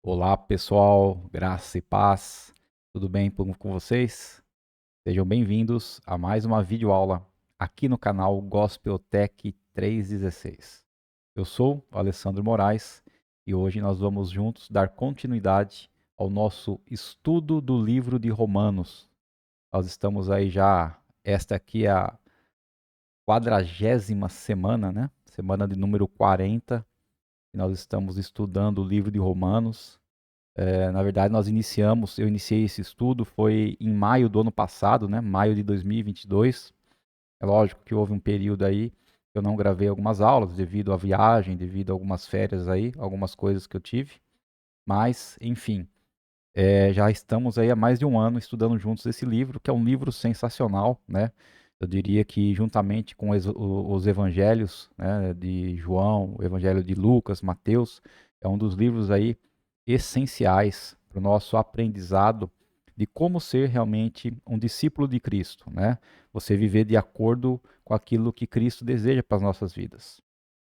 Olá pessoal, graça e paz, tudo bem com vocês? Sejam bem-vindos a mais uma videoaula aqui no canal Gospel Tech 316. Eu sou o Alessandro Moraes e hoje nós vamos juntos dar continuidade ao nosso estudo do livro de Romanos. Nós estamos aí já, esta aqui é a 40ª semana, né? Semana de número 40, e nós estamos estudando o livro de Romanos. Na verdade, eu iniciei esse estudo foi em maio do ano passado, né? Maio de 2022. É lógico que houve um período aí que eu não gravei algumas aulas devido à viagem, devido a algumas férias aí, algumas coisas que eu tive. Mas, enfim, já estamos aí há mais de um ano estudando juntos esse livro, que é um livro sensacional, né? Eu diria que juntamente com os evangelhos, né, de João, o evangelho de Lucas, Mateus, é um dos livros aí essenciais para o nosso aprendizado de como ser realmente um discípulo de Cristo, né? Você viver de acordo com aquilo que Cristo deseja para as nossas vidas.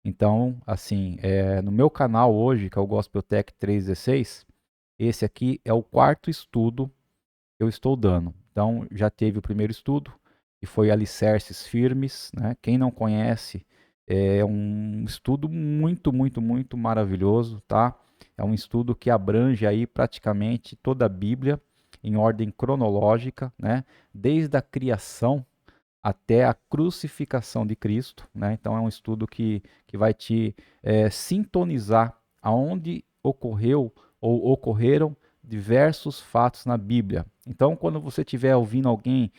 Então, assim, no meu canal hoje, que é o Gospel Tech 316, esse aqui é o quarto estudo que eu estou dando. Então, já teve o primeiro estudo, que foi Alicerces Firmes, né? Quem não conhece, é um estudo muito maravilhoso, tá? É um estudo que abrange aí praticamente toda a Bíblia em ordem cronológica, né? Desde a criação até a crucificação de Cristo, né? Então é um estudo que vai te sintonizar aonde ocorreu ou ocorreram diversos fatos na Bíblia. Então, quando você estiver ouvindo alguém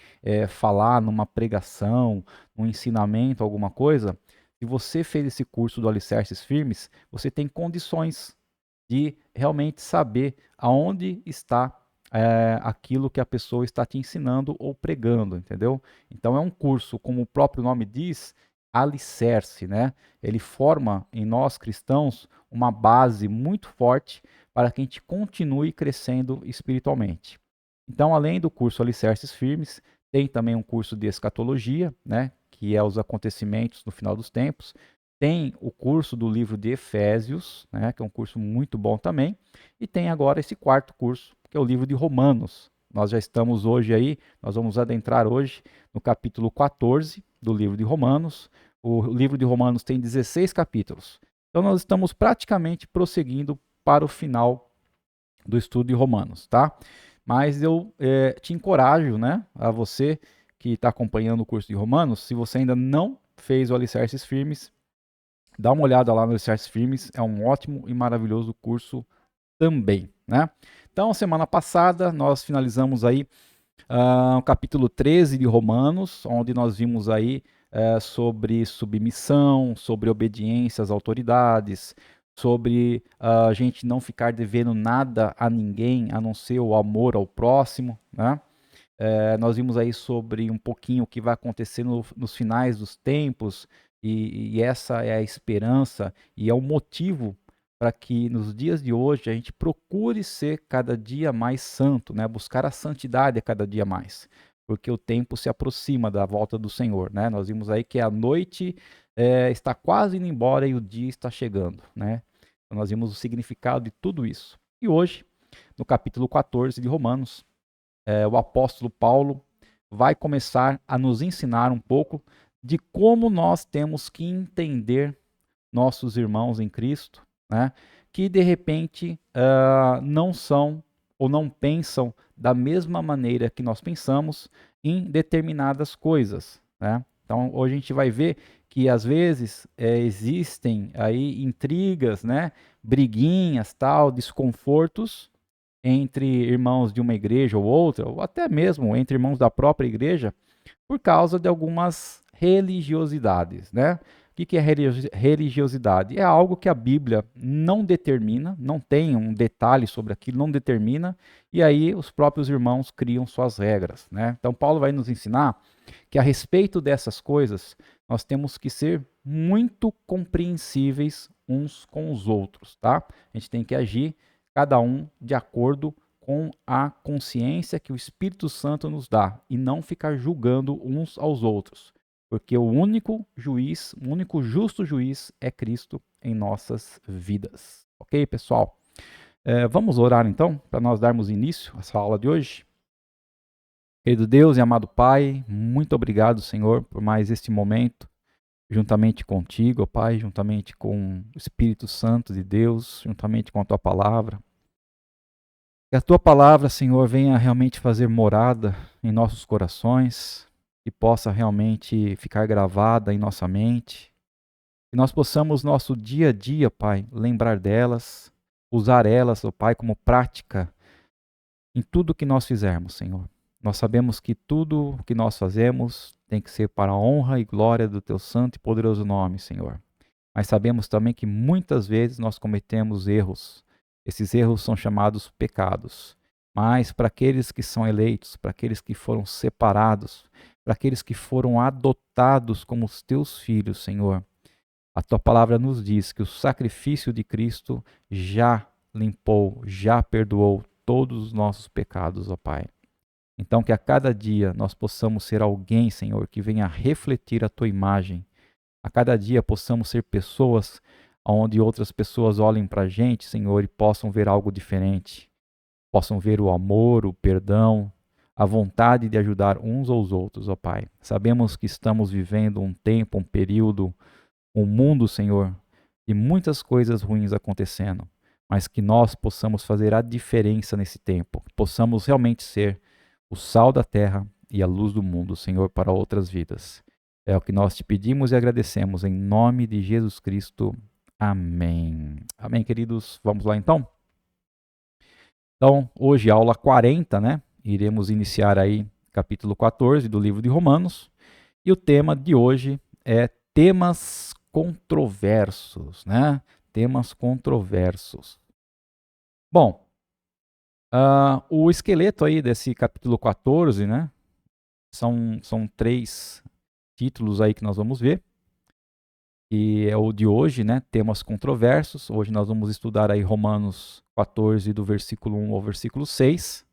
falar numa pregação, num ensinamento, alguma coisa, se você fez esse curso do Alicerces Firmes, você tem condições de realmente saber aonde está aquilo que a pessoa está te ensinando ou pregando, entendeu? Então é um curso, como o próprio nome diz, alicerce, né? Ele forma em nós cristãos uma base muito forte para que a gente continue crescendo espiritualmente. Então, além do curso Alicerces Firmes, tem também um curso de escatologia, né? Que é os acontecimentos no final dos tempos. Tem o curso do livro de Efésios, né, que é um curso muito bom também, e tem agora esse quarto curso, que é o livro de Romanos. Nós já estamos hoje aí, nós vamos adentrar hoje no capítulo 14 do livro de Romanos. O livro de Romanos tem 16 capítulos. Então nós estamos praticamente prosseguindo para o final do estudo de Romanos, tá? Mas eu te encorajo, né, a você que está acompanhando o curso de Romanos, se você ainda não fez o Alicerces Firmes, dá uma olhada lá no Alicerces Firmes, é um ótimo e maravilhoso curso também, né? Então, semana passada nós finalizamos aí o capítulo 13 de Romanos, onde nós vimos aí sobre submissão, sobre obediência às autoridades, sobre a gente não ficar devendo nada a ninguém, a não ser o amor ao próximo, né? Nós vimos aí sobre um pouquinho o que vai acontecer nos finais dos tempos, e essa é a esperança e é o motivo para que nos dias de hoje a gente procure ser cada dia mais santo, né? Buscar a santidade a cada dia mais, porque o tempo se aproxima da volta do Senhor, né? Nós vimos aí que a noite está quase indo embora e o dia está chegando, né? Então, nós vimos o significado de tudo isso. E hoje, no capítulo 14 de Romanos, o apóstolo Paulo vai começar a nos ensinar um pouco de como nós temos que entender nossos irmãos em Cristo, né, que de repente não são ou não pensam da mesma maneira que nós pensamos em determinadas coisas, né? Então hoje a gente vai ver que às vezes existem aí intrigas, né, briguinhas, tal, desconfortos entre irmãos de uma igreja ou outra, ou até mesmo entre irmãos da própria igreja, por causa de algumas religiosidades, né? O que é religiosidade? É algo que a Bíblia não determina, não tem um detalhe sobre aquilo, não determina, e aí os próprios irmãos criam suas regras, né? Então Paulo vai nos ensinar que a respeito dessas coisas, nós temos que ser muito compreensíveis uns com os outros, tá? A gente tem que agir cada um de acordo com a consciência que o Espírito Santo nos dá e não ficar julgando uns aos outros, porque o único juiz, o único justo juiz é Cristo em nossas vidas. Ok, pessoal? Vamos orar então, para nós darmos início a essa aula de hoje. Querido Deus e amado Pai, muito obrigado, Senhor, por mais este momento, juntamente contigo, ó Pai, juntamente com o Espírito Santo de Deus, juntamente com a Tua Palavra. Que a Tua Palavra, Senhor, venha realmente fazer morada em nossos corações, que possa realmente ficar gravada em nossa mente, que nós possamos, nosso dia a dia, Pai, lembrar delas, usar elas, ó Pai, como prática em tudo que nós fizermos, Senhor. Nós sabemos que tudo o que nós fazemos tem que ser para a honra e glória do Teu santo e poderoso nome, Senhor. Mas sabemos também que muitas vezes nós cometemos erros. Esses erros são chamados pecados. Mas para aqueles que são eleitos, para aqueles que foram separados, para aqueles que foram adotados como os Teus filhos, Senhor, a Tua palavra nos diz que o sacrifício de Cristo já limpou, já perdoou todos os nossos pecados, ó Pai. Então que a cada dia nós possamos ser alguém, Senhor, que venha refletir a Tua imagem. A cada dia possamos ser pessoas onde outras pessoas olhem para a gente, Senhor, e possam ver algo diferente. Possam ver o amor, o perdão, a vontade de ajudar uns aos outros, ó Pai. Sabemos que estamos vivendo um tempo, um período, um mundo, Senhor, de muitas coisas ruins acontecendo, mas que nós possamos fazer a diferença nesse tempo, que possamos realmente ser o sal da terra e a luz do mundo, Senhor, para outras vidas. É o que nós te pedimos e agradecemos em nome de Jesus Cristo. Amém. Amém, queridos. Vamos lá então? Então, hoje, aula 40, né? Iremos iniciar aí capítulo 14 do livro de Romanos. E o tema de hoje é temas controversos, né? Temas controversos. Bom, o esqueleto aí desse capítulo 14, né? São 3 títulos aí que nós vamos ver. E é o de hoje, né? Temas controversos. Hoje nós vamos estudar aí Romanos 14, do versículo 1 ao versículo 6.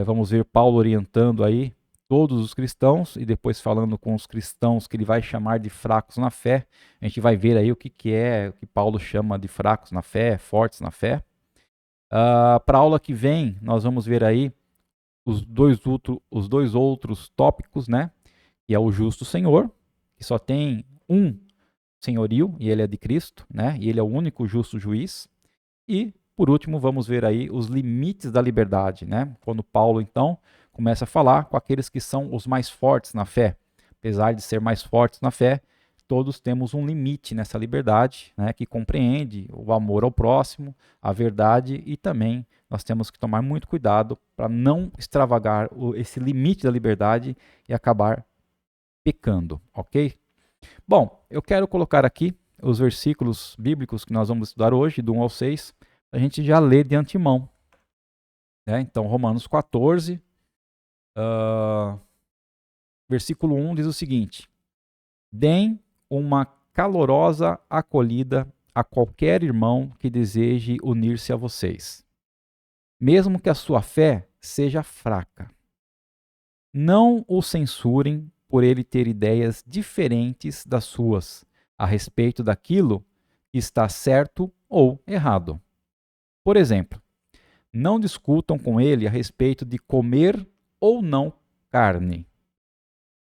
Vamos ver Paulo orientando aí todos os cristãos e depois falando com os cristãos que ele vai chamar de fracos na fé. A gente vai ver aí o que Paulo chama de fracos na fé, fortes na fé. Para a aula que vem, nós vamos ver aí os dois outros tópicos, né? Que é o justo Senhor, que só tem um senhorio, e ele é de Cristo, né? E ele é o único justo juiz. E, por último, vamos ver aí os limites da liberdade, né? Quando Paulo, então, começa a falar com aqueles que são os mais fortes na fé. Apesar de ser mais fortes na fé, todos temos um limite nessa liberdade, né? Que compreende o amor ao próximo, a verdade, e também nós temos que tomar muito cuidado para não extravagar esse limite da liberdade e acabar pecando, ok? Bom, eu quero colocar aqui os versículos bíblicos que nós vamos estudar hoje, do 1 ao 6, a gente já lê de antemão. Né? Então, Romanos 14, versículo 1 diz o seguinte: deem uma calorosa acolhida a qualquer irmão que deseje unir-se a vocês, mesmo que a sua fé seja fraca. Não o censurem por ele ter ideias diferentes das suas a respeito daquilo que está certo ou errado. Por exemplo, não discutam com ele a respeito de comer ou não carne.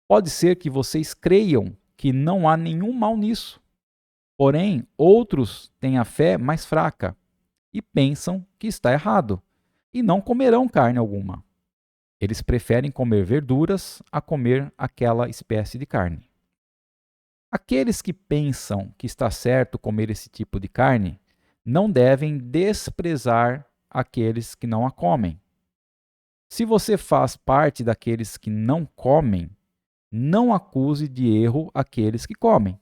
Pode ser que vocês creiam que não há nenhum mal nisso. Porém, outros têm a fé mais fraca e pensam que está errado e não comerão carne alguma. Eles preferem comer verduras a comer aquela espécie de carne. Aqueles que pensam que está certo comer esse tipo de carne não devem desprezar aqueles que não a comem. Se você faz parte daqueles que não comem, não acuse de erro aqueles que comem,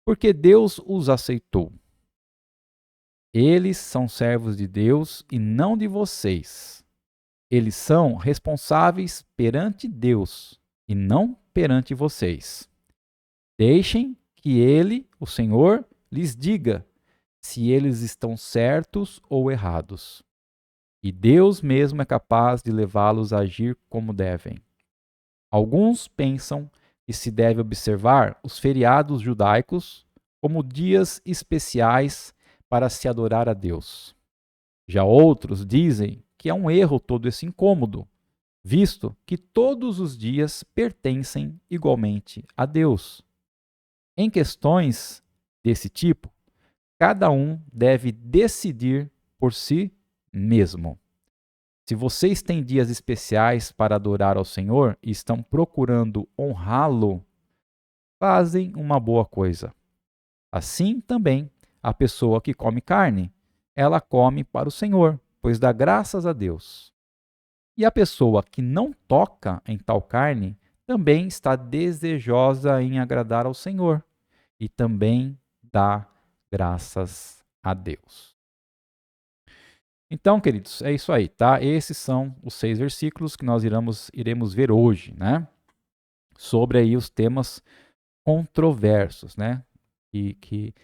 porque Deus os aceitou. Eles são servos de Deus e não de vocês. Eles são responsáveis perante Deus e não perante vocês. Deixem que Ele, o Senhor, lhes diga se eles estão certos ou errados. E Deus mesmo é capaz de levá-los a agir como devem. Alguns pensam que se deve observar os feriados judaicos como dias especiais para se adorar a Deus. Já outros dizem que é um erro todo esse incômodo, visto que todos os dias pertencem igualmente a Deus. Em questões desse tipo, cada um deve decidir por si mesmo. Se vocês têm dias especiais para adorar ao Senhor e estão procurando honrá-lo, fazem uma boa coisa. Assim também, a pessoa que come carne, ela come para o Senhor, pois dá graças a Deus. E a pessoa que não toca em tal carne também está desejosa em agradar ao Senhor e também dá graças a Deus. Então, queridos, é isso aí, tá? Esses são os 6 versículos que nós iremos ver hoje, né? Sobre aí os temas controversos, né? Que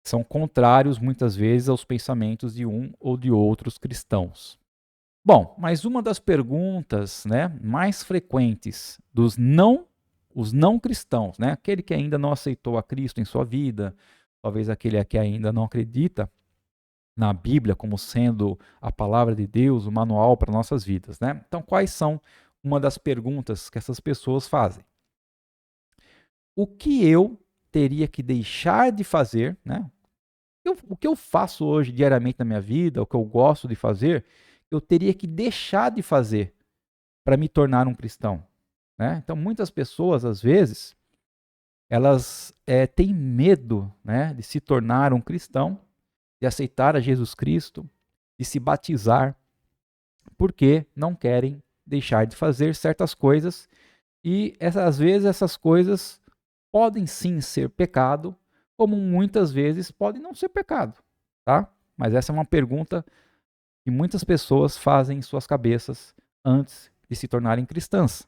são contrários muitas vezes aos pensamentos de um ou de outros cristãos. Bom, mas uma das perguntas, né, mais frequentes os não cristãos, né, aquele que ainda não aceitou a Cristo em sua vida, talvez aquele que ainda não acredita na Bíblia como sendo a palavra de Deus, o manual para nossas vidas, né? Então, quais são uma das perguntas que essas pessoas fazem? O que eu teria que deixar de fazer, né? O que eu faço hoje diariamente na minha vida, o que eu gosto de fazer, eu teria que deixar de fazer para me tornar um cristão, né? Então, muitas pessoas, às vezes, elas têm medo, né, de se tornar um cristão, de aceitar a Jesus Cristo, de se batizar, porque não querem deixar de fazer certas coisas e às vezes essas coisas podem sim ser pecado, como muitas vezes podem não ser pecado, tá? Mas essa é uma pergunta que muitas pessoas fazem em suas cabeças antes de se tornarem cristãs.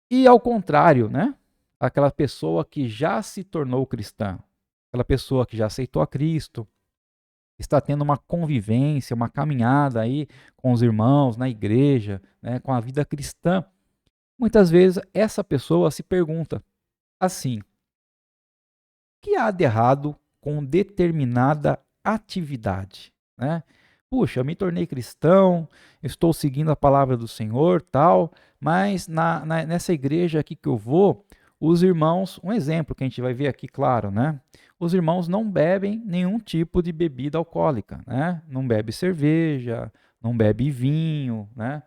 E ao contrário, né? Aquela pessoa que já se tornou cristã, aquela pessoa que já aceitou a Cristo, está tendo uma convivência, uma caminhada aí com os irmãos na igreja, né, com a vida cristã, muitas vezes essa pessoa se pergunta assim: o que há de errado com determinada atividade, né? Puxa, eu me tornei cristão, estou seguindo a palavra do Senhor, tal, mas nessa igreja aqui que eu vou, os irmãos, um exemplo que a gente vai ver aqui, claro, né? Os irmãos não bebem nenhum tipo de bebida alcoólica, né? Não bebe cerveja, não bebe vinho, né?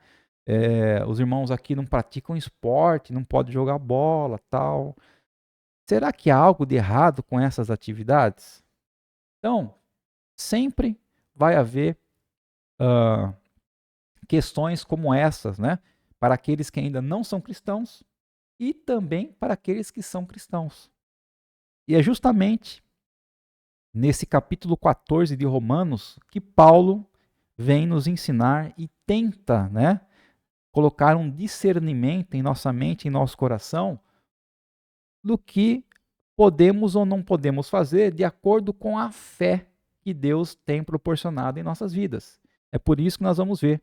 Os irmãos aqui não praticam esporte, não pode jogar bola, tal. Será que há algo de errado com essas atividades? Então, sempre vai haver questões como essas, né? Para aqueles que ainda não são cristãos e também para aqueles que são cristãos. E é justamente nesse capítulo 14 de Romanos que Paulo vem nos ensinar e tenta, né, colocar um discernimento em nossa mente, em nosso coração, do que podemos ou não podemos fazer de acordo com a fé que Deus tem proporcionado em nossas vidas. É por isso que nós vamos ver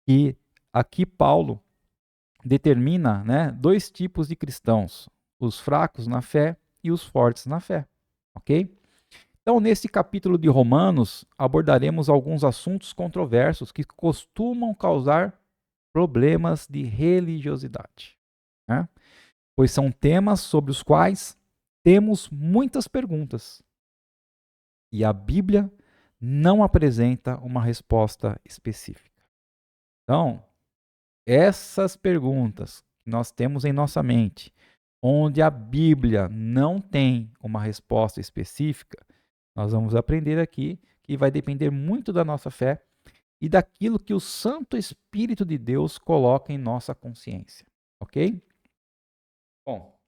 que aqui Paulo determina, né, 2 tipos de cristãos: os fracos na fé e os fortes na fé, ok? Então, nesse capítulo de Romanos, abordaremos alguns assuntos controversos que costumam causar problemas de religiosidade, né? Pois são temas sobre os quais temos muitas perguntas e a Bíblia não apresenta uma resposta específica. Então, essas perguntas que nós temos em nossa mente, onde a Bíblia não tem uma resposta específica, nós vamos aprender aqui que vai depender muito da nossa fé e daquilo que o Santo Espírito de Deus coloca em nossa consciência, ok? Bom,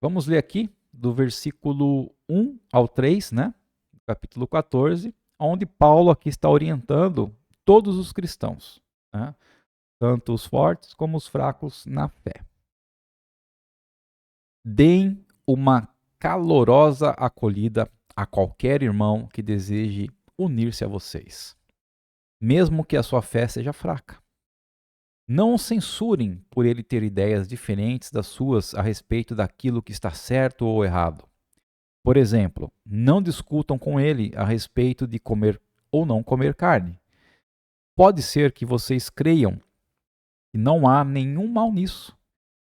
vamos ler aqui do versículo 1 ao 3, né? Capítulo 14, onde Paulo aqui está orientando todos os cristãos, né? Tanto os fortes como os fracos na fé. Deem uma calorosa acolhida a qualquer irmão que deseje unir-se a vocês, mesmo que a sua fé seja fraca. Não o censurem por ele ter ideias diferentes das suas a respeito daquilo que está certo ou errado, Por exemplo, não discutam com ele a respeito de comer ou não comer carne. Pode ser que vocês creiam que não há nenhum mal nisso,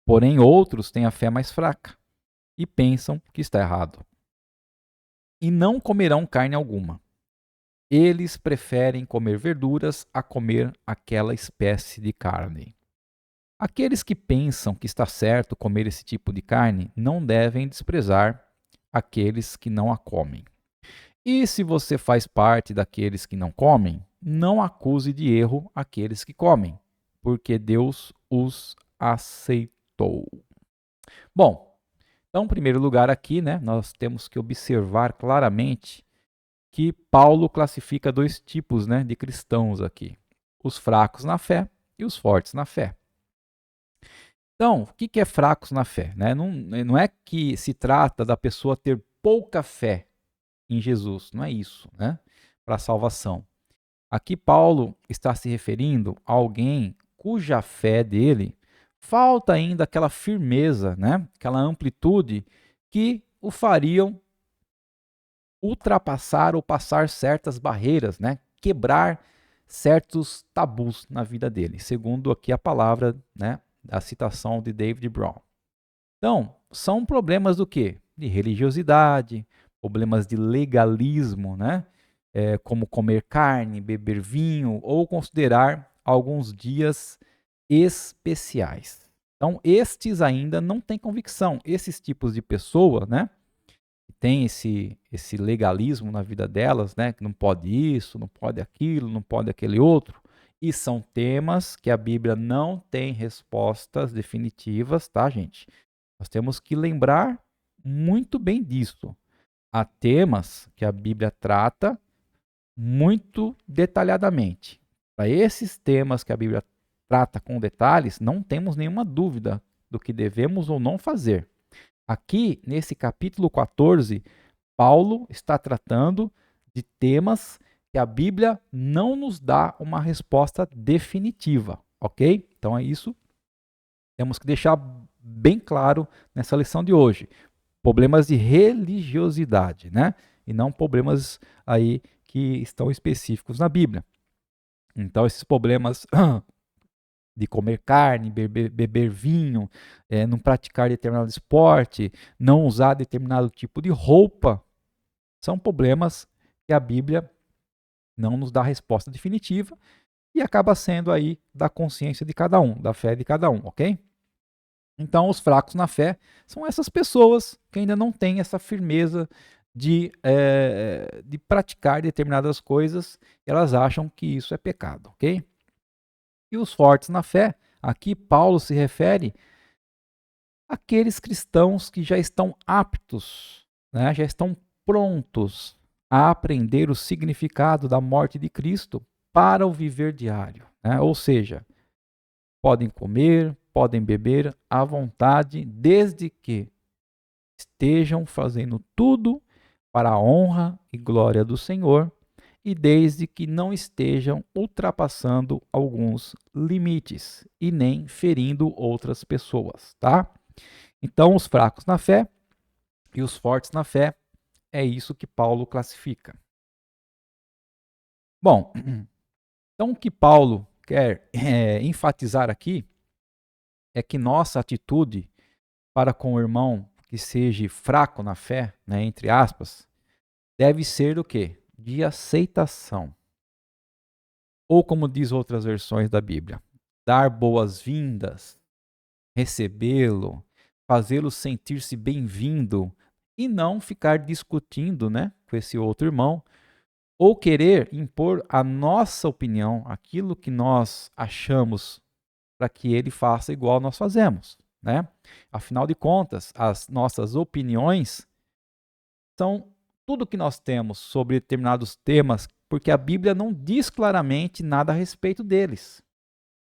porém outros têm a fé mais fraca e pensam que está errado. E não comerão carne alguma. Eles preferem comer verduras a comer aquela espécie de carne. Aqueles que pensam que está certo comer esse tipo de carne não devem desprezar aqueles que não a comem. E se você faz parte daqueles que não comem, não acuse de erro aqueles que comem, porque Deus os aceitou. Bom, então, em primeiro lugar aqui, né, nós temos que observar claramente que Paulo classifica dois tipos, né, de cristãos aqui: os fracos na fé e os fortes na fé. Então, o que é fracos na fé? Né? Não é que se trata da pessoa ter pouca fé em Jesus, não é isso, né? Para a salvação. Aqui Paulo está se referindo a alguém cuja fé dele falta ainda aquela firmeza, né? Aquela amplitude que o fariam ultrapassar ou passar certas barreiras, né? Quebrar certos tabus na vida dele, segundo aqui a palavra, né, da citação de David Brown. Então, são problemas do quê? De religiosidade, problemas de legalismo, né? Como comer carne, beber vinho ou considerar alguns dias especiais. Então, estes ainda não têm convicção. Esses tipos de pessoa, né? Que tem esse legalismo na vida delas, né? Que não pode isso, não pode aquilo, não pode aquele outro. E são temas que a Bíblia não tem respostas definitivas, tá, gente? Nós temos que lembrar muito bem disso. Há temas que a Bíblia trata muito detalhadamente. Para esses temas que a Bíblia trata com detalhes, não temos nenhuma dúvida do que devemos ou não fazer. Aqui, nesse capítulo 14, Paulo está tratando de temas que a Bíblia não nos dá uma resposta definitiva, ok? Então é isso. Temos que deixar bem claro nessa lição de hoje. Problemas de religiosidade, né? E não problemas aí que estão específicos na Bíblia. Então, esses problemas de comer carne, beber vinho, não praticar determinado esporte, não usar determinado tipo de roupa, são problemas que a Bíblia não nos dá resposta definitiva e acaba sendo aí da consciência de cada um, da fé de cada um, ok? Então, os fracos na fé são essas pessoas que ainda não têm essa firmeza de praticar determinadas coisas, elas acham que isso é pecado, ok? E os fortes na fé, aqui Paulo se refere àqueles cristãos que já estão aptos, né, já estão prontos a aprender o significado da morte de Cristo para o viver diário, né? Ou seja, podem comer, podem beber à vontade, desde que estejam fazendo tudo para a honra e glória do Senhor e desde que não estejam ultrapassando alguns limites e nem ferindo outras pessoas, tá? Então, os fracos na fé e os fortes na fé, é isso que Paulo classifica. Bom, então o que Paulo quer enfatizar aqui é que nossa atitude para com o irmão que seja fraco na fé, né, entre aspas, deve ser o quê? De aceitação. Ou como diz outras versões da Bíblia, dar boas-vindas, recebê-lo, fazê-lo sentir-se bem-vindo e não ficar discutindo, né, com esse outro irmão ou querer impor a nossa opinião, aquilo que nós achamos para que ele faça igual nós fazemos, né? Afinal de contas, as nossas opiniões são tudo que nós temos sobre determinados temas, porque a Bíblia não diz claramente nada a respeito deles.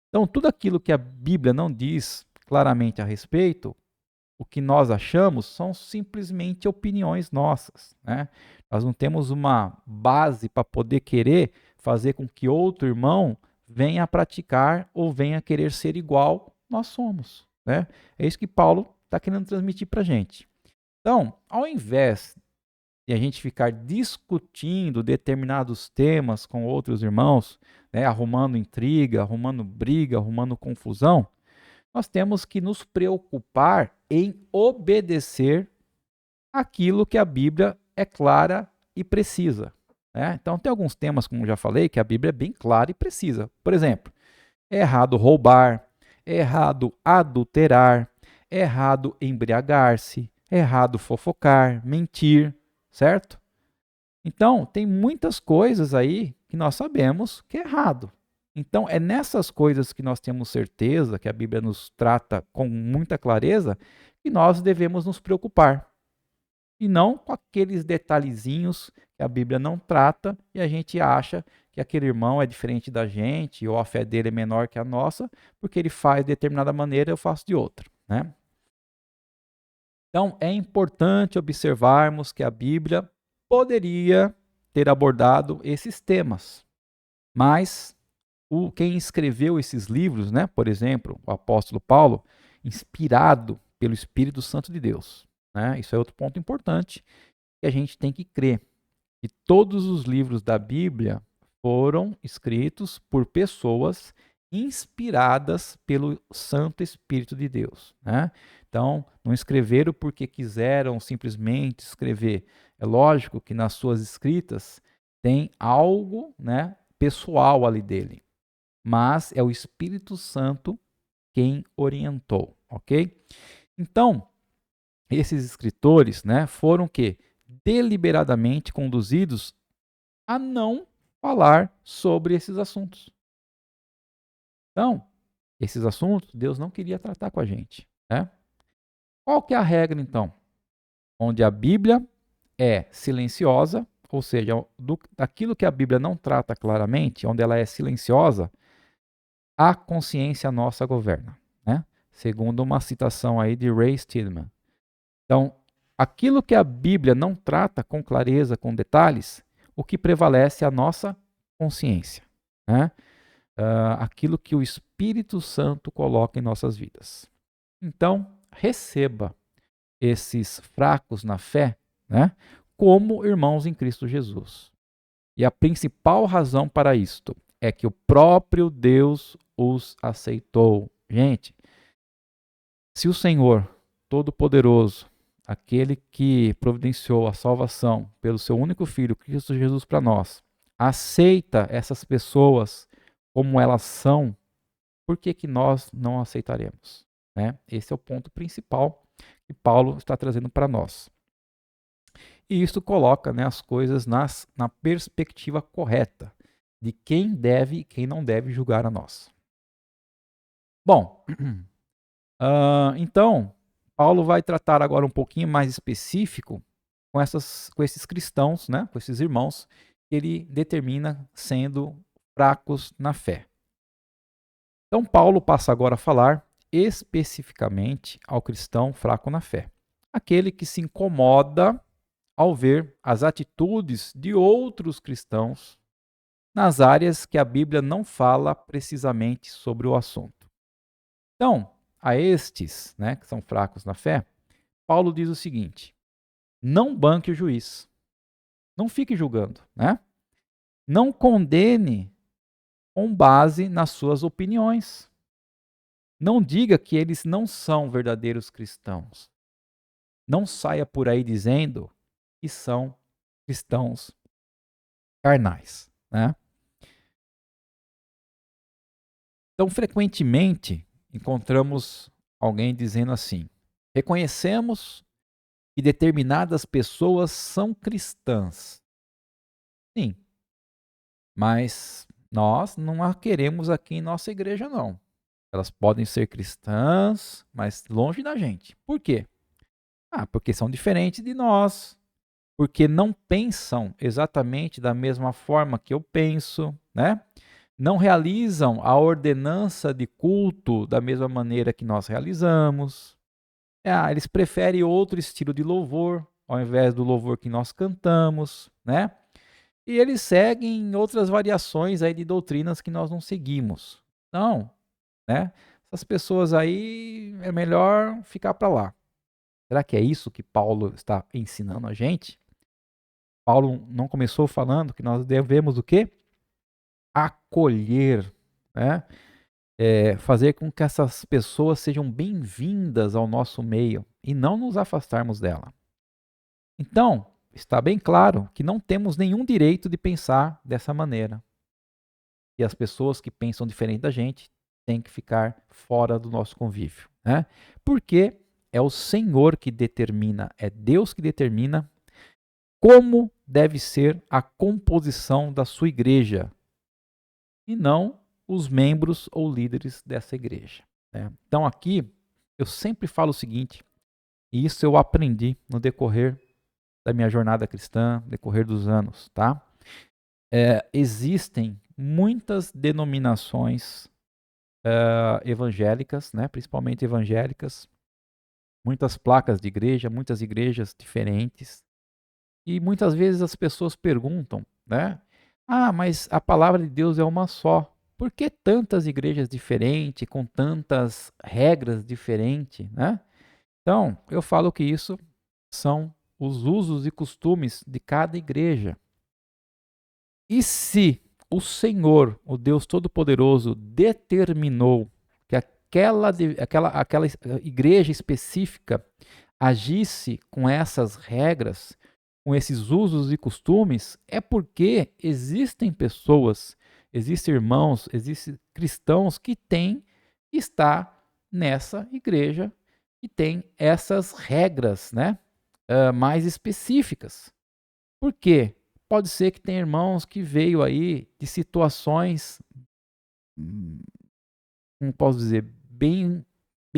Então, tudo aquilo que a Bíblia não diz claramente a respeito, o que nós achamos são simplesmente opiniões nossas, né? Nós não temos uma base para poder querer fazer com que outro irmão venha a praticar ou venha a querer ser igual nós somos, né? É isso que Paulo está querendo transmitir para a gente. Então, ao invés e a gente ficar discutindo determinados temas com outros irmãos, né, arrumando intriga, arrumando briga, arrumando confusão, nós temos que nos preocupar em obedecer aquilo que a Bíblia é clara e precisa. Né? Então, tem alguns temas, como já falei, que a Bíblia é bem clara e precisa. Por exemplo, é errado roubar, é errado adulterar, é errado embriagar-se, é errado fofocar, mentir, certo? Então, tem muitas coisas aí que nós sabemos que é errado. Então, é nessas coisas que nós temos certeza, que a Bíblia nos trata com muita clareza, que nós devemos nos preocupar. E não com aqueles detalhezinhos que a Bíblia não trata e a gente acha que aquele irmão é diferente da gente ou a fé dele é menor que a nossa, porque ele faz de determinada maneira, eu faço de outra, né? Então, é importante observarmos que a Bíblia poderia ter abordado esses temas, mas quem escreveu esses livros, né, por exemplo, o apóstolo Paulo, inspirado pelo Espírito Santo de Deus, né? Isso é outro ponto importante que a gente tem que crer, que todos os livros da Bíblia foram escritos por pessoas inspiradas pelo Santo Espírito de Deus, né? Então, não escreveram porque quiseram simplesmente escrever. É lógico que nas suas escritas tem algo, né, pessoal ali dele, mas é o Espírito Santo quem orientou, ok? Então, esses escritores, né, foram que deliberadamente conduzidos a não falar sobre esses assuntos. Então, esses assuntos Deus não queria tratar com a gente, né? Qual que é a regra então? Onde a Bíblia é silenciosa, ou seja, daquilo que a Bíblia não trata claramente, onde ela é silenciosa, a consciência nossa governa, né? Segundo uma citação aí de Ray Stedman. Então, aquilo que a Bíblia não trata com clareza, com detalhes, o que prevalece é a nossa consciência, né? Aquilo que o Espírito Santo coloca em nossas vidas. Então, receba esses fracos na fé, né, como irmãos em Cristo Jesus. E a principal razão para isto é que o próprio Deus os aceitou. Gente, se o Senhor Todo-Poderoso, aquele que providenciou a salvação pelo seu único Filho, Cristo Jesus, para nós, aceita essas pessoas como elas são, por que que nós não aceitaremos? Né? Esse é o ponto principal que Paulo está trazendo para nós. E isso coloca, né, as coisas na perspectiva correta de quem deve e quem não deve julgar a nós. Bom, então, Paulo vai tratar agora um pouquinho mais específico com esses cristãos, né, com esses irmãos, que ele determina sendo fracos na fé. Então, Paulo passa agora a falar especificamente ao cristão fraco na fé, aquele que se incomoda ao ver as atitudes de outros cristãos nas áreas que a Bíblia não fala precisamente sobre o assunto. Então, a estes, né, que são fracos na fé, Paulo diz o seguinte: não banque o juiz, não fique julgando, né? Não condene com base nas suas opiniões. Não diga que eles não são verdadeiros cristãos. Não saia por aí dizendo que são cristãos carnais, né? Então, frequentemente, encontramos alguém dizendo assim: reconhecemos que determinadas pessoas são cristãs. Sim, mas nós não a queremos aqui em nossa igreja, não. Elas podem ser cristãs, mas longe da gente. Por quê? Porque são diferentes de nós, porque não pensam exatamente da mesma forma que eu penso, né? Não realizam a ordenança de culto da mesma maneira que nós realizamos. Eles preferem outro estilo de louvor, ao invés do louvor que nós cantamos, né? E eles seguem outras variações aí de doutrinas que nós não seguimos. Então, né? Essas pessoas aí é melhor ficar para lá. Será que é isso que Paulo está ensinando a gente? Paulo não começou falando que nós devemos o quê? Acolher, né? Fazer com que essas pessoas sejam bem-vindas ao nosso meio e não nos afastarmos dela. Então, está bem claro que não temos nenhum direito de pensar dessa maneira. E as pessoas que pensam diferente da gente têm que ficar fora do nosso convívio, né? Porque é o Senhor que determina, é Deus que determina como deve ser a composição da sua igreja e não os membros ou líderes dessa igreja, né? Então aqui eu sempre falo o seguinte, e isso eu aprendi no decorrer da minha jornada cristã, no decorrer dos anos, tá? Existem muitas denominações evangélicas, né? Principalmente evangélicas, muitas placas de igreja, muitas igrejas diferentes, e muitas vezes as pessoas perguntam, né? Ah, mas a palavra de Deus é uma só. Por que tantas igrejas diferentes, com tantas regras diferentes, né? Então, eu falo que isso são os usos e costumes de cada igreja. E se o Senhor, o Deus Todo-Poderoso, determinou que aquela igreja específica agisse com essas regras, com esses usos e costumes, é porque existem pessoas, existem irmãos, existem cristãos que têm que estar nessa igreja e tem essas regras, né, mais específicas. Por quê? Pode ser que tenha irmãos que veio aí de situações, como posso dizer, bem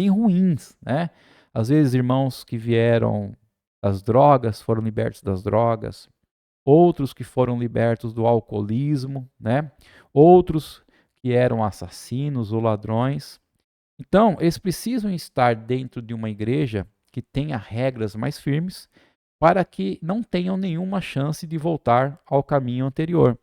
ruins, né? Às vezes irmãos que vieram das drogas, foram libertos das drogas, outros que foram libertos do alcoolismo, né? Outros que eram assassinos ou ladrões. Então, eles precisam estar dentro de uma igreja que tenha regras mais firmes para que não tenham nenhuma chance de voltar ao caminho anterior.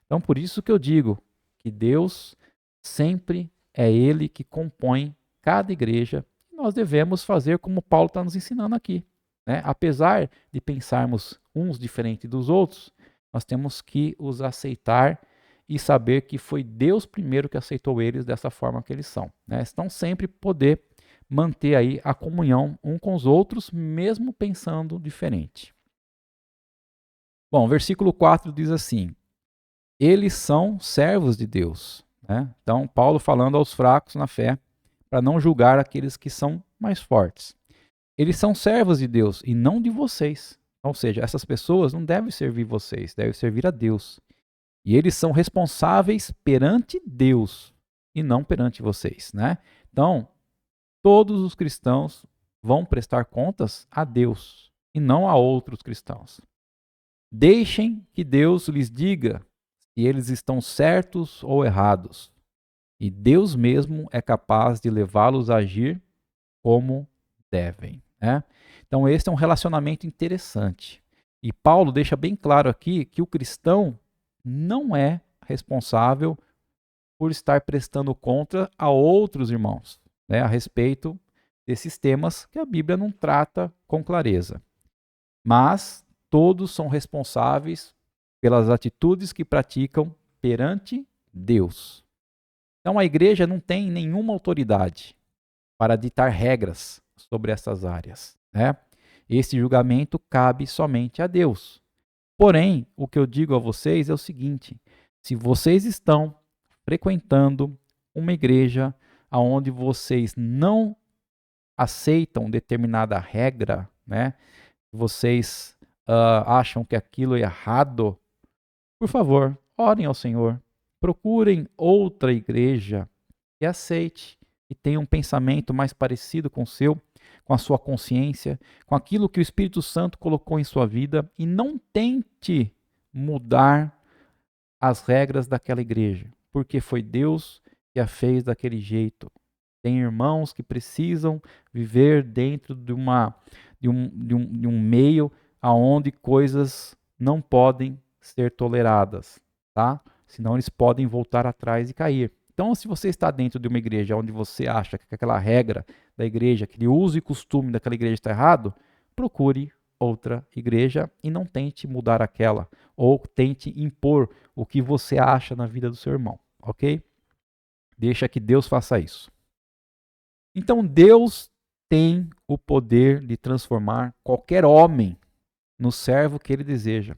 Então, por isso que eu digo que Deus sempre é Ele que compõe cada igreja. E nós devemos fazer como Paulo está nos ensinando aqui, né? Apesar de pensarmos uns diferentes dos outros, nós temos que os aceitar e saber que foi Deus primeiro que aceitou eles dessa forma que eles são, né? Então, sempre poder manter aí a comunhão um com os outros, mesmo pensando diferente. Bom, versículo 4 diz assim: eles são servos de Deus, né? Então, Paulo falando aos fracos na fé, para não julgar aqueles que são mais fortes. Eles são servos de Deus e não de vocês. Ou seja, essas pessoas não devem servir vocês, devem servir a Deus. E eles são responsáveis perante Deus e não perante vocês, né? Então, todos os cristãos vão prestar contas a Deus e não a outros cristãos. Deixem que Deus lhes diga se eles estão certos ou errados. E Deus mesmo é capaz de levá-los a agir como devem, né? Então, esse é um relacionamento interessante. E Paulo deixa bem claro aqui que o cristão não é responsável por estar prestando conta a outros irmãos, né, a respeito desses temas que a Bíblia não trata com clareza. Mas todos são responsáveis pelas atitudes que praticam perante Deus. Então a igreja não tem nenhuma autoridade para ditar regras sobre essas áreas, né? Esse julgamento cabe somente a Deus. Porém, o que eu digo a vocês é o seguinte: se vocês estão frequentando uma igreja onde vocês não aceitam determinada regra, né? Vocês acham que aquilo é errado, por favor, orem ao Senhor. Procurem outra igreja que aceite e tenha um pensamento mais parecido com o seu, com a sua consciência, com aquilo que o Espírito Santo colocou em sua vida, e não tente mudar as regras daquela igreja, porque foi Deus que a fez daquele jeito. Tem irmãos que precisam viver dentro de um meio onde coisas não podem ser toleradas, tá? Senão eles podem voltar atrás e cair. Então, se você está dentro de uma igreja onde você acha que aquela regra da igreja, aquele uso e costume daquela igreja está errado, procure outra igreja e não tente mudar aquela, ou tente impor o que você acha na vida do seu irmão, ok? Deixa que Deus faça isso. Então Deus tem o poder de transformar qualquer homem no servo que ele deseja.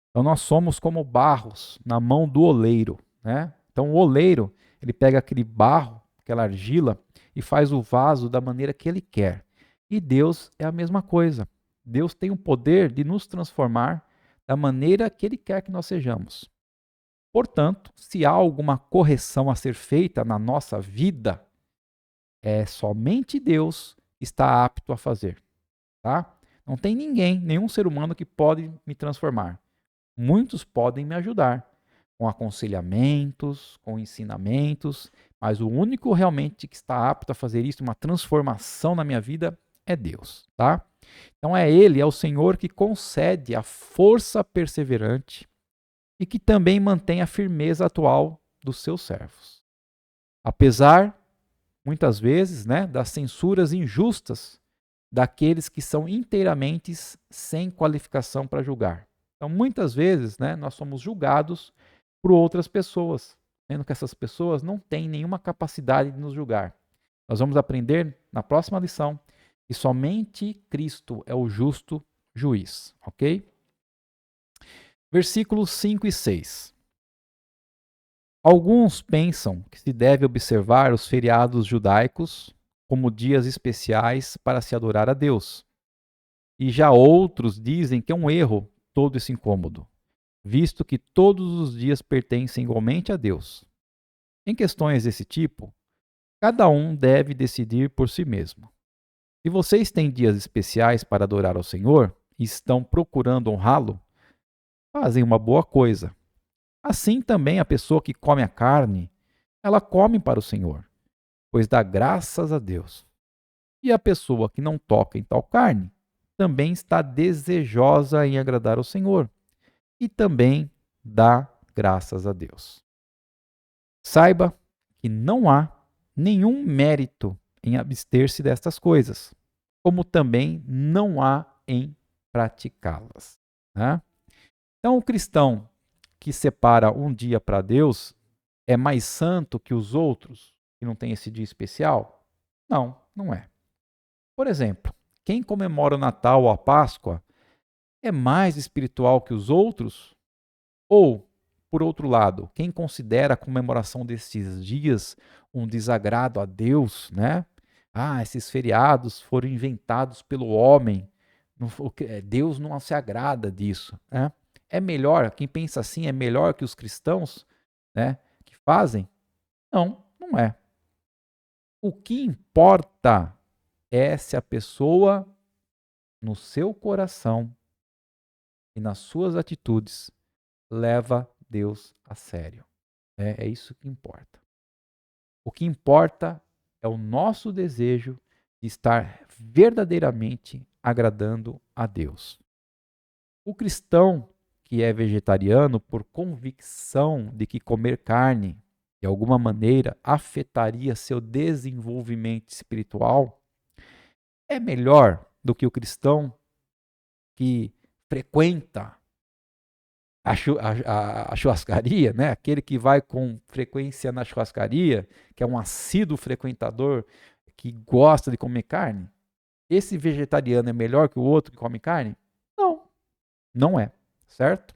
Então nós somos como barros na mão do oleiro, né? Então o oleiro, ele pega aquele barro, aquela argila e faz o vaso da maneira que ele quer. E Deus é a mesma coisa. Deus tem o poder de nos transformar da maneira que ele quer que nós sejamos. Portanto, se há alguma correção a ser feita na nossa vida, é somente Deus que está apto a fazer, tá? Não tem ninguém, nenhum ser humano que pode me transformar. Muitos podem me ajudar com aconselhamentos, com ensinamentos, mas o único realmente que está apto a fazer isso, uma transformação na minha vida, é Deus, tá? Então é Ele, é o Senhor que concede a força perseverante e que também mantém a firmeza atual dos seus servos. Apesar, muitas vezes, né, das censuras injustas daqueles que são inteiramente sem qualificação para julgar. Então, muitas vezes, né, nós somos julgados por outras pessoas, sendo que essas pessoas não têm nenhuma capacidade de nos julgar. Nós vamos aprender na próxima lição que somente Cristo é o justo juiz, ok? Versículos 5 e 6. Alguns pensam que se deve observar os feriados judaicos como dias especiais para se adorar a Deus. E já outros dizem que é um erro todo esse incômodo, visto que todos os dias pertencem igualmente a Deus. Em questões desse tipo, cada um deve decidir por si mesmo. Se vocês têm dias especiais para adorar ao Senhor e estão procurando honrá-lo, fazem uma boa coisa. Assim também a pessoa que come a carne, ela come para o Senhor, pois dá graças a Deus. E a pessoa que não toca em tal carne, também está desejosa em agradar ao Senhor, e também dá graças a Deus. Saiba que não há nenhum mérito em abster-se destas coisas, como também não há em praticá-las, né? Então, o cristão que separa um dia para Deus é mais santo que os outros que não tem esse dia especial? Não, não é. Por exemplo, quem comemora o Natal ou a Páscoa é mais espiritual que os outros? Ou, por outro lado, quem considera a comemoração desses dias um desagrado a Deus, né? Ah, esses feriados foram inventados pelo homem, Deus não se agrada disso, né? É melhor, quem pensa assim é melhor que os cristãos, né, que fazem? Não, não é. O que importa é se a pessoa, no seu coração e nas suas atitudes, leva Deus a sério. É isso que importa. O que importa é o nosso desejo de estar verdadeiramente agradando a Deus. O cristão que é vegetariano por convicção de que comer carne de alguma maneira afetaria seu desenvolvimento espiritual é melhor do que o cristão que frequenta a churrascaria, né? Aquele que vai com frequência na churrascaria, que é um assíduo frequentador, que gosta de comer carne. Esse vegetariano é melhor que o outro que come carne? Não, não é, certo?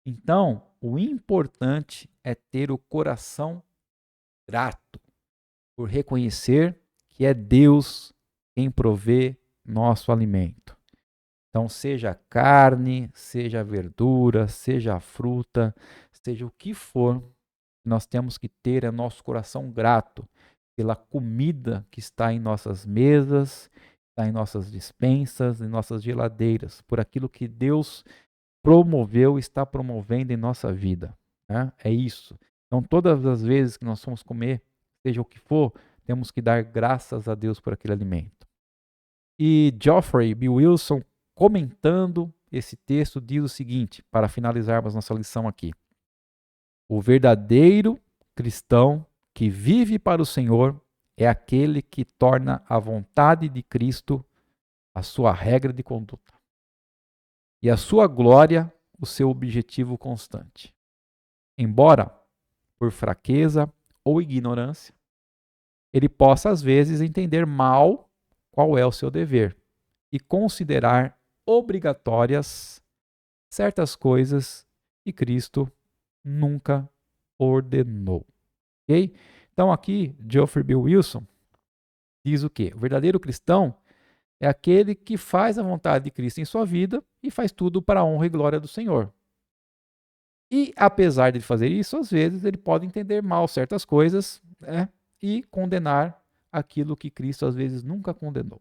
Então, o importante é ter o coração grato por reconhecer que é Deus quem provê nosso alimento. Então, seja carne, seja verdura, seja fruta, seja o que for, nós temos que ter o nosso coração grato pela comida que está em nossas mesas, está em nossas despensas, em nossas geladeiras, por aquilo que Deus promoveu e está promovendo em nossa vida, né? É isso. Então, todas as vezes que nós formos comer, seja o que for, temos que dar graças a Deus por aquele alimento. E Geoffrey B. Wilson, comentando esse texto, diz o seguinte, para finalizarmos nossa lição aqui. O verdadeiro cristão que vive para o Senhor é aquele que torna a vontade de Cristo a sua regra de conduta, e a sua glória o seu objetivo constante. Embora, por fraqueza ou ignorância, ele possa às vezes entender mal qual é o seu dever e considerar obrigatórias certas coisas que Cristo nunca ordenou. Ok? Então aqui, Geoffrey B. Wilson diz o quê? O verdadeiro cristão é aquele que faz a vontade de Cristo em sua vida e faz tudo para a honra e glória do Senhor. E apesar de fazer isso, às vezes ele pode entender mal certas coisas, né, e condenar aquilo que Cristo às vezes nunca condenou.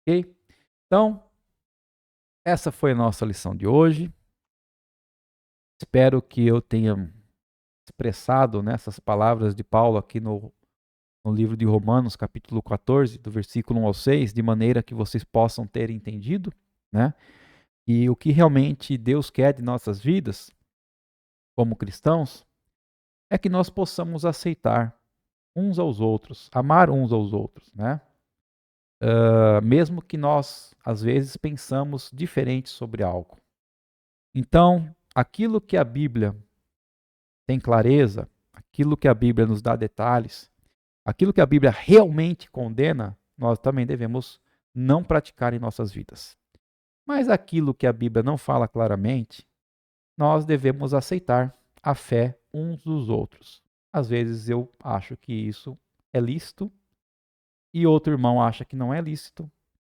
Ok? Então, essa foi a nossa lição de hoje. Espero que eu tenha expressado nessas palavras de Paulo aqui no livro de Romanos, capítulo 14, do versículo 1 ao 6, de maneira que vocês possam ter entendido, né? E o que realmente Deus quer de nossas vidas, como cristãos, é que nós possamos aceitar uns aos outros, amar uns aos outros, né? Mesmo que nós, às vezes, pensamos diferente sobre algo. Então, aquilo que a Bíblia tem clareza, aquilo que a Bíblia nos dá detalhes, aquilo que a Bíblia realmente condena, nós também devemos não praticar em nossas vidas. Mas aquilo que a Bíblia não fala claramente, nós devemos aceitar a fé uns dos outros. Às vezes eu acho que isso é lícito e outro irmão acha que não é lícito,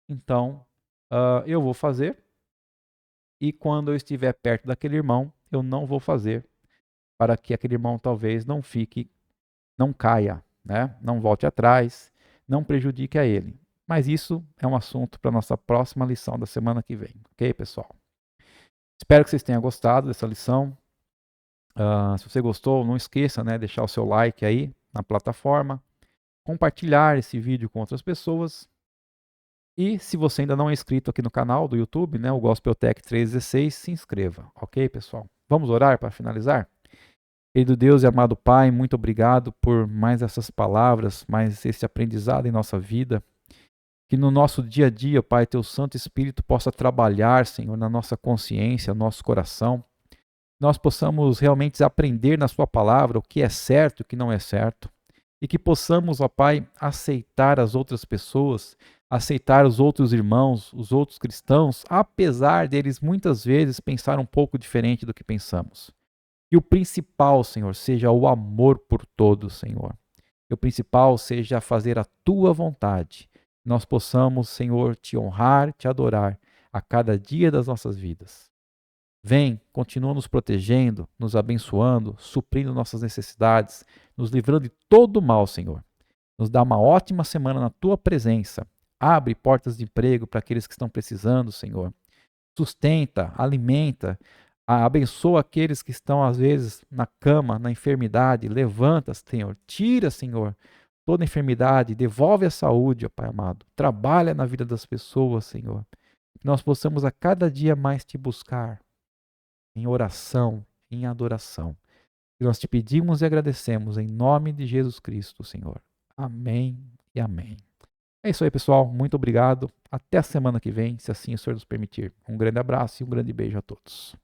então eu vou fazer, e quando eu estiver perto daquele irmão, eu não vou fazer, para que aquele irmão talvez não caia, né? Não volte atrás, não prejudique a ele. Mas isso é um assunto para a nossa próxima lição da semana que vem, ok, pessoal? Espero que vocês tenham gostado dessa lição. Se você gostou, não esqueça, né, deixar o seu like aí na plataforma, compartilhar esse vídeo com outras pessoas. E se você ainda não é inscrito aqui no canal do YouTube, né, o Gospeltech 316, se inscreva, ok, pessoal? Vamos orar para finalizar? Querido Deus e amado Pai, muito obrigado por mais essas palavras, mais esse aprendizado em nossa vida. Que no nosso dia a dia, Pai, Teu Santo Espírito possa trabalhar, Senhor, na nossa consciência, no nosso coração. Nós possamos realmente aprender na Sua palavra o que é certo e o que não é certo. E que possamos, ó Pai, aceitar as outras pessoas, aceitar os outros irmãos, os outros cristãos, apesar deles muitas vezes pensar um pouco diferente do que pensamos. E o principal, Senhor, seja o amor por todos, Senhor. E o principal seja fazer a Tua vontade. Nós possamos, Senhor, Te honrar, Te adorar a cada dia das nossas vidas. Vem, continua nos protegendo, nos abençoando, suprindo nossas necessidades, nos livrando de todo o mal, Senhor. Nos dá uma ótima semana na Tua presença. Abre portas de emprego para aqueles que estão precisando, Senhor. Sustenta, alimenta, abençoa aqueles que estão, às vezes, na cama, na enfermidade. Levanta, Senhor. Tira, Senhor, toda enfermidade. Devolve a saúde, ó Pai amado. Trabalha na vida das pessoas, Senhor. Que nós possamos a cada dia mais Te buscar em oração, em adoração. E nós Te pedimos e agradecemos em nome de Jesus Cristo, Senhor. Amém e amém. É isso aí, pessoal. Muito obrigado. Até a semana que vem, se assim o Senhor nos permitir. Um grande abraço e um grande beijo a todos.